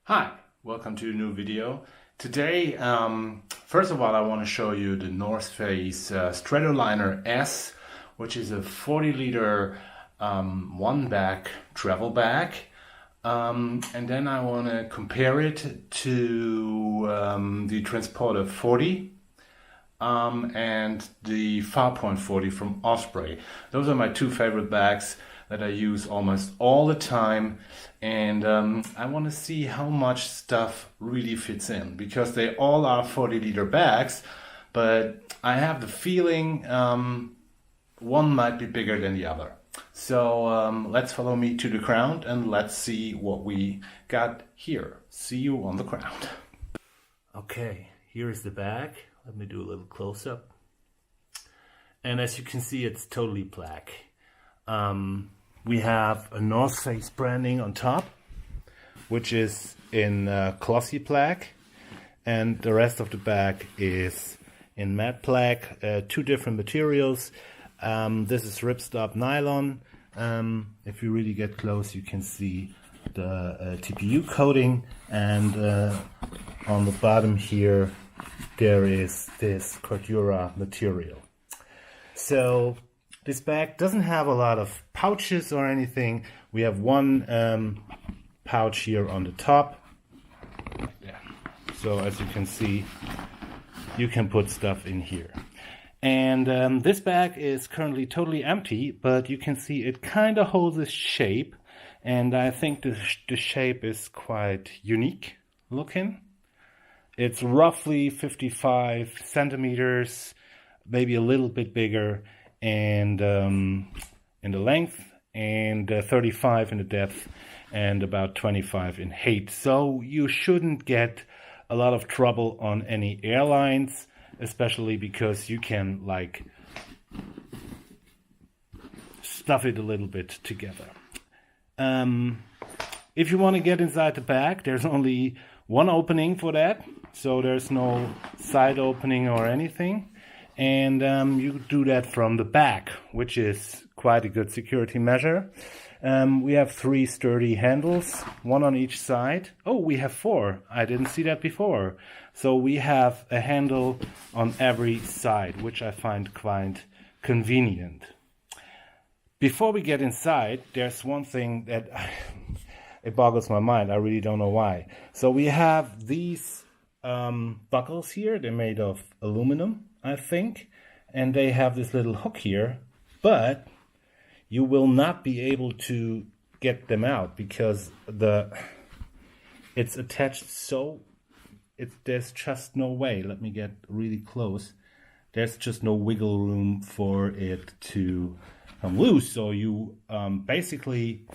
Hi, welcome to a new video. Today, first of all, I want to show you the Northface Stratoliner S, which is a 40-liter one-bag travel bag. And then I want to compare it to the Transporter 40 and the Farpoint 40 from Osprey. Those are my two favorite bags that I use almost all the time, and I want to see how much stuff really fits in, because they all are 40-liter bags, but I have the feeling one might be bigger than the other. So let's follow me to the ground and let's see what we got here. See you on the ground. Okay, here is the bag. Let me do a little close-up. And as you can see, it's totally black. We have a Northface branding on top, which is in glossy black, and the rest of the bag is in matte black, two different materials. This is ripstop nylon. If you really get close, you can see the TPU coating, and on the bottom here there is this Cordura material. So this bag doesn't have a lot of pouches or anything. We have one pouch here on the top. Yeah. So as you can see, you can put stuff in here. And this bag is currently totally empty, but you can see it kind of holds its shape. And I think the shape is quite unique looking. It's roughly 55 centimeters, maybe a little bit bigger, and in the length, and 35 in the depth, and about 25 in height. So you shouldn't get a lot of trouble on any airlines, especially because you can like stuff it a little bit together. If you want to get inside the bag, there's only one opening for that, so there's no side opening or anything. And you do that from the back, which is quite a good security measure. We have three sturdy handles, one on each side. Oh, we have four. I didn't see that before. So we have a handle on every side, which I find quite convenient. Before we get inside, there's one thing that it boggles my mind. I really don't know why. So we have these buckles here. They're made of aluminum, I think, and they have this little hook here, but you will not be able to get them out because it's attached, so there's just no way. Let me get really close. There's just no wiggle room for it to come loose. So you basically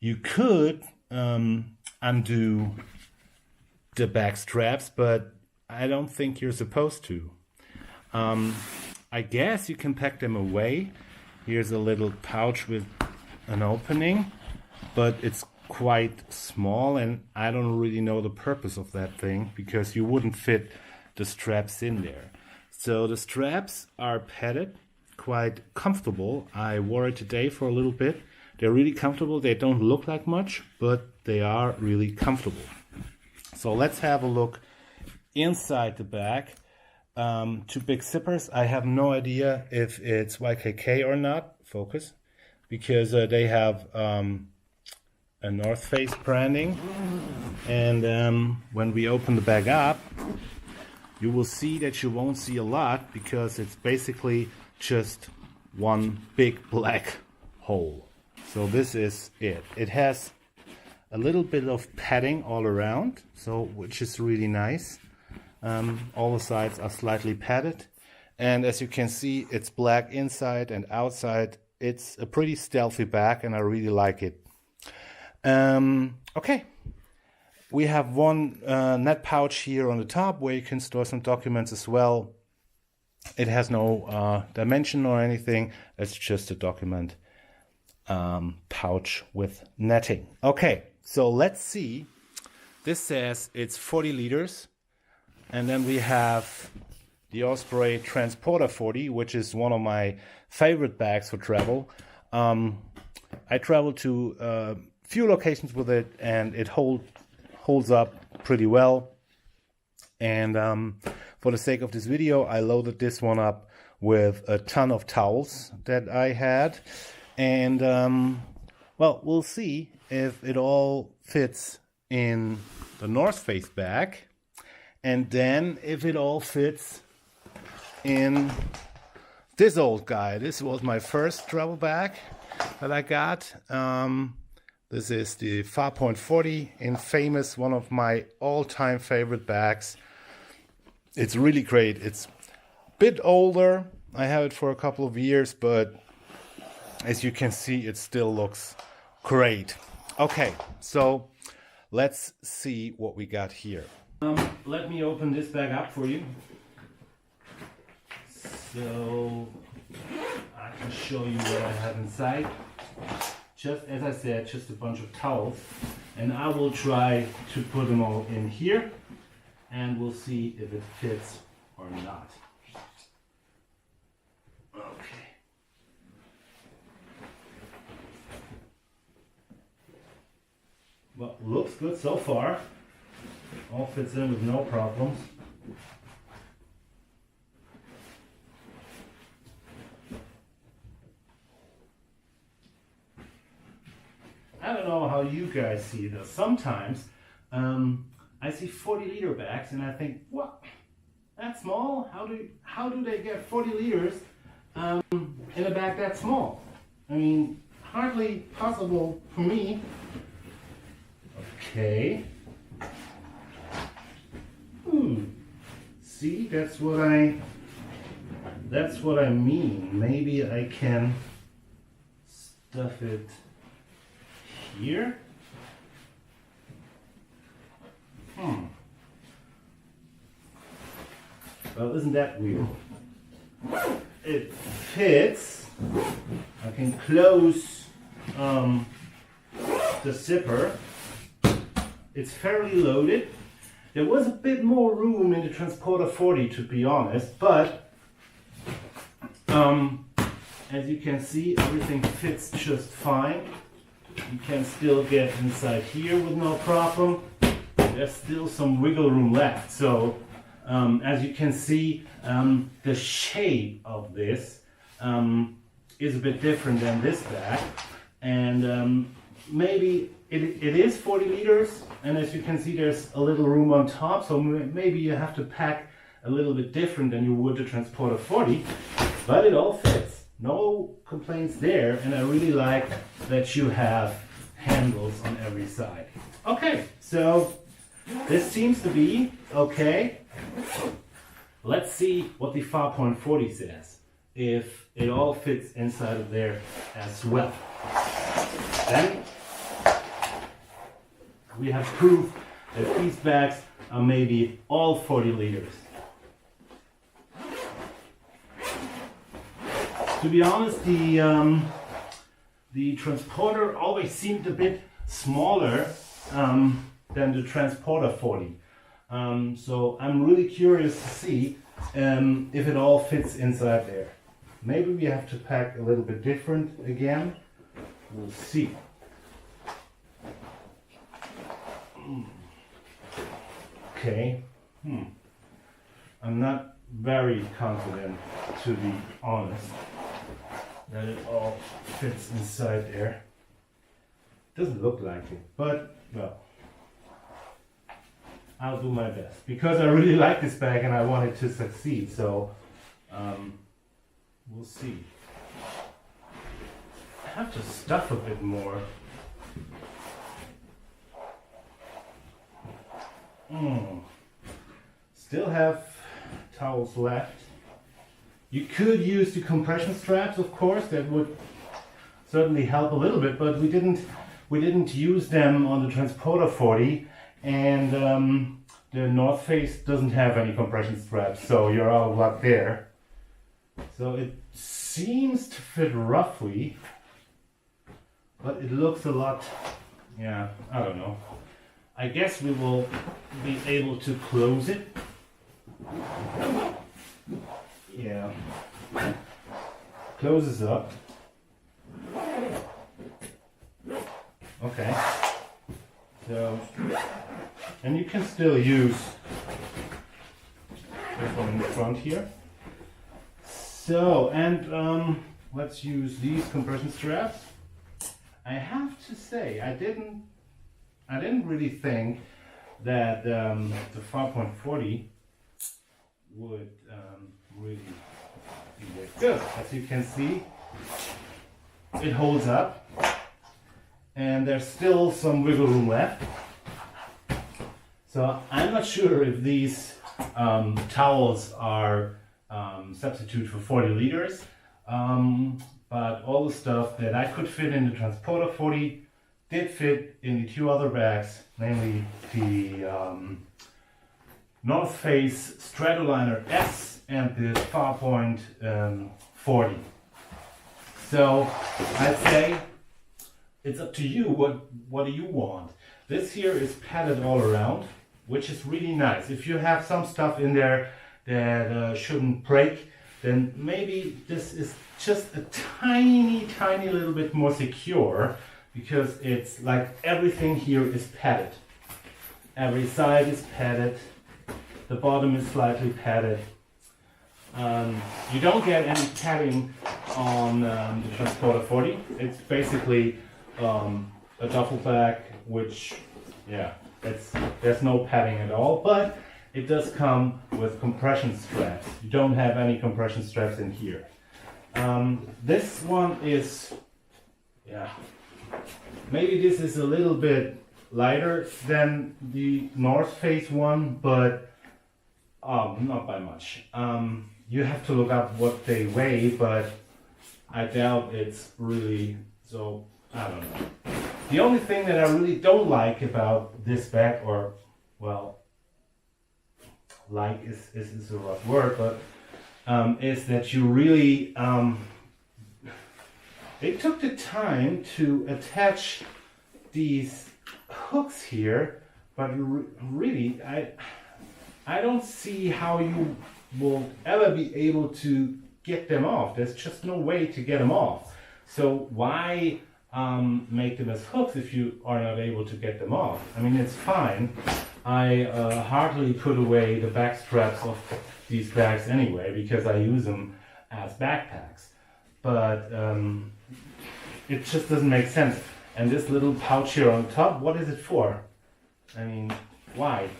you could undo the back straps, but I don't think you're supposed to. I guess you can pack them away. Here's a little pouch with an opening, but it's quite small, and I don't really know the purpose of that thing because you wouldn't fit the straps in there. So the straps are padded, quite comfortable. I wore it today for a little bit. They're really comfortable. They don't look like much, but they are really comfortable. So let's have a look inside the bag. Two big zippers. I have no idea if it's YKK or not. Focus. Because they have a Northface branding. And when we open the bag up, you will see that you won't see a lot because it's basically just one big black hole. So this is it. It has a little bit of padding all around, so which is really nice. All the sides are slightly padded, and as you can see, it's black inside and outside. It's a pretty stealthy bag, and I really like it. Okay, we have one net pouch here on the top where you can store some documents as well. It has no dimension or anything. It's just a document pouch with netting. Okay, so let's see. This says it's 40 liters. And then we have the Osprey Transporter 40, which is one of my favorite bags for travel. I travel to a few locations with it, and it holds holds up pretty well. And for the sake of this video, I loaded this one up with a ton of towels that I had. And well, we'll see if it all fits in the Northface bag. And then if it all fits in this old guy. This was my first travel bag that I got. This is the Farpoint 40, infamous, one of my all-time favorite bags. It's really great. It's a bit older. I have it for a couple of years, but as you can see, it still looks great. Okay, so let's see what we got here. Let me open this bag up for you. So I can show you what I have inside. Just as I said, just a bunch of towels, and I will try to put them all in here, and we'll see if it fits or not. Okay. Well, looks good so far. All fits in with no problems. I don't know how you guys see it. Sometimes I see 40-liter bags and I think, what? That's small? How do they get 40 liters in a bag that small? I mean, hardly possible for me. Okay. See, that's what I mean. Maybe I can stuff it here. Well, isn't that weird? It fits. I can close the zipper. It's fairly loaded. There was a bit more room in the Transporter 40, to be honest, but as you can see, everything fits just fine. You can still get inside here with no problem. There's still some wiggle room left. So as you can see, the shape of this is a bit different than this bag. And maybe it is 40 liters. And as you can see, there's a little room on top. So maybe you have to pack a little bit different than you would the Transporter 40. But it all fits. No complaints there. And I really like that you have handles on every side. Okay, so this seems to be okay. Let's see what the Farpoint 40 says, if it all fits inside of there as well. Then we have proof that these bags are maybe all 40 liters. To be honest, the Transporter always seemed a bit smaller than the Transporter 40. So I'm really curious to see if it all fits inside there. Maybe we have to pack a little bit different again. We'll see. Okay. I'm not very confident, to be honest, that it all fits inside there. Doesn't look like it, but well, I'll do my best because I really like this bag and I want it to succeed. So we'll see. I have to stuff a bit more. Still have towels left. You could use the compression straps, of course. That would certainly help a little bit, but we didn't use them on the Transporter 40, and the Northface doesn't have any compression straps, so you're out of luck there. So it seems to fit roughly, but it looks a lot, yeah, I don't know. I guess we will be able to close it. Yeah, closes up. Okay, so and you can still use this one in the front here. So, and let's use these compression straps. I have to say, I didn't really think that the Farpoint 40 would really be this good. As you can see, it holds up, and there's still some wiggle room left. So I'm not sure if these towels are substitute for 40 liters, but all the stuff that I could fit in the Transporter 40 did fit in the two other bags, namely the Northface Stratoliner S and the Farpoint 40. So I'd say it's up to you. What do you want? This here is padded all around, which is really nice. If you have some stuff in there that shouldn't break, then maybe this is just a tiny little bit more secure, because it's like everything here is padded. Every side is padded. The bottom is slightly padded. You don't get any padding on the Transporter 40. It's basically a duffel bag, which, yeah, there's no padding at all, but it does come with compression straps. You don't have any compression straps in here. This one is, yeah, maybe this is a little bit lighter than the Northface one, but not by much. You have to look up what they weigh, but I doubt it's really, so I don't know. The only thing that I really don't like about this bag, or, well, like is a rough word, but is that you really, they took the time to attach these hooks here, but really, I don't see how you will ever be able to get them off. There's just no way to get them off. So why make them as hooks if you are not able to get them off? I mean, it's fine. I hardly put away the back straps of these bags anyway, because I use them as backpacks. But it just doesn't make sense. And this little pouch here on top, what is it for? I mean, why?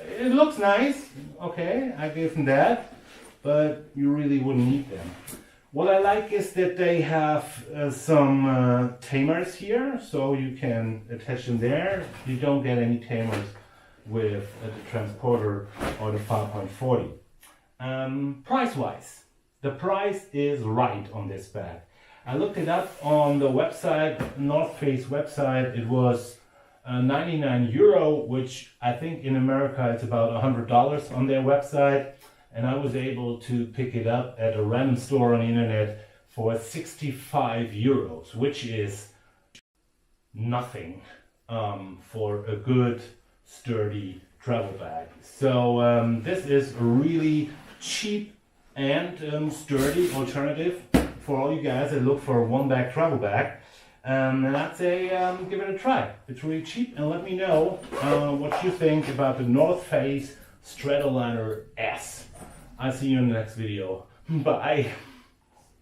It looks nice, okay, I give them that, but you really wouldn't need them. What I like is that they have some tamers here, so you can attach them there. You don't get any tamers with the Transporter or the Farpoint 40. Price-wise, the price is right on this bag. I looked it up on the website, Northface website. It was 99 euro, which I think in America it's about $100 on their website, and I was able to pick it up at a random store on the internet for 65 euros, which is nothing for a good sturdy travel bag. So this is a really cheap and sturdy alternative for all you guys that look for a one bag travel bag. And I'd say give it a try. It's really cheap, and let me know what you think about the Northface Stratoliner S. I'll see you in the next video. Bye.